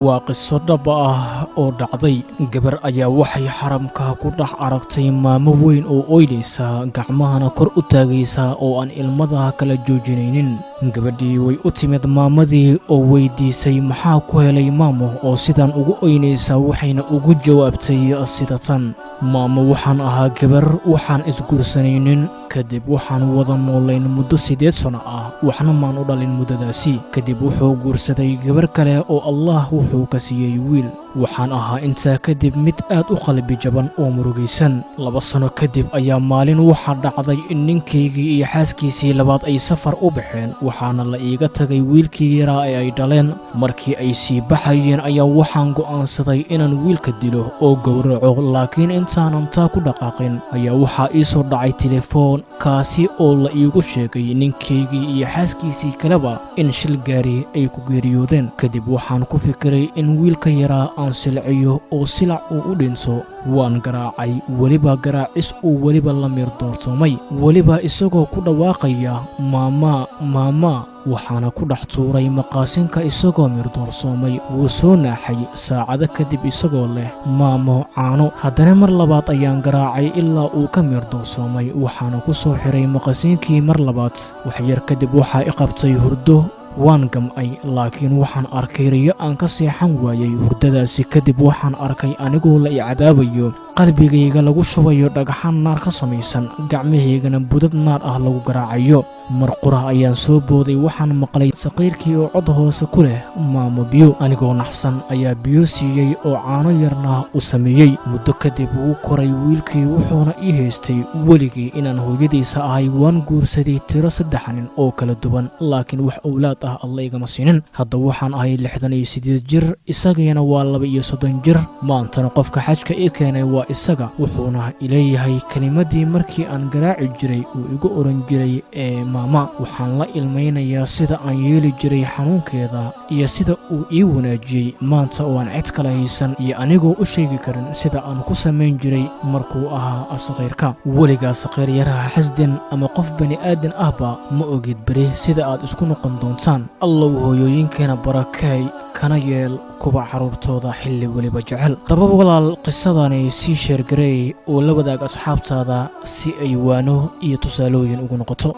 waa qiso dhab ah oo dhacday. Gabar ayaa waxay xaramka ku dhex aragtay maamo weyn oo ooynaysa, gacmahana kor u taagaysa oo aan ilmada kala joojinaynin. Gabadhii way u timid maamadii oo weydiisay maxaa ku helay maamo oo sidaan ugu ooynaysa, waxayna ugu jawaabtay sida tan: maamo, waxaan ahaa gabar, waxaan isguursanaynin, kadib waxaan wada noolayn muddo 8 sano ah, waxna maan u dhalin muddadaasi. Kadib wuxuu guursaday gabar kale oo Allah wuxuu ka siiyey wiil. Waxaan ahaa intaa kadib mid aad u qalbi jaban oo murugaysan. 2 sano kadib ayaa maalin waxaa dhacday in ninkaygii iyo xaaskiisii labaad ay safar u baxeen, waxaana la iiga tagay wiilkii yaraa ee ay dhaleen. Markii ay sii baxayeen ayaa waxaan go'aansaday inaan wiilka dilo oo gowraco, laakiin intaanan taa ku dhaqaaqin ayaa waxaa ii soo dhacay telefoon, kaasi oo la iigu sheegay ninkaygii iyo xaaskiisii kaleba in shil gaari ay ku geeriyoodeen. Kadib waxaan ku fikiray in wiilka yaraa aan silciyo oo silac uu u dhinto. Waan garaacay, weliba garaacis uu weliba la mir doorsoomay, weliba isagoo ku dhawaaqaya maama maama. waxaana ku dhex tuuray maqaasinka isagoo mir doorsoomay. wuu soo naaxay saacado kadib isagoo leh maamo caano. haddana mar labaad ayaan garaacay ilaa uu ka mir doorsoomay, waxaana ku soo xiray maqaasinkii mar labaad. wax yar kadib waxaa i qabtay hurdo. waan gam'ay, laakiin waxaan arkay riyo aan ka seexan waayay. hurdadaasi kadib waxaan arkay anigoo la i cadaabayo, qalbigayga lagu shubayo dhagaxaan naar ka samaysan, gacmahaygana budad naar ah lagu garaacayo. mar qura ayaan soo booday, waxaan maqlay saqiirkii oo cod hoose ku leh maamo biyo. anigoo naxsan ayaa biyo siiyey oo caano yarna u sameeyey. muddo kadib wuu koray wiilkii, wuxuuna ii haystay weligii inaan hooyadiisa ahay. waan guursaday tiro 3 nin oo kala duwan, laakiin wax owlaad ah alla igama siinin. hadda waxaan ahay 68 jir, isagayna waa 32 jir. maantana qofka xajka ii keenay waa isaga, wuxuuna ileeyahay kelimadii markii aan garaaci jiray uu igu oran jiray maama. waxaan la ilmaynayaa sida aan yeeli jiray xanuunkeeda iyo sida uu ii wanaajiyey maanta oo aan cid kale haysan, iyo anigoo u sheegi karin sida aan ku samayn jiray markuu ahaa saqiirka. weligaa saqiir yaraha xasdin ama qof bani aadan ahba ma ogid beri sida aad isku noqon doontaan. allow hooyooyinkeena barakeey, kana yeel kuwa carruurtooda xilli weliba jecel. daba walaal, qisadani sii sheergareey oo la wadaag asxaabtaada si ay waano iyo tusaalooyin ugu noqoto.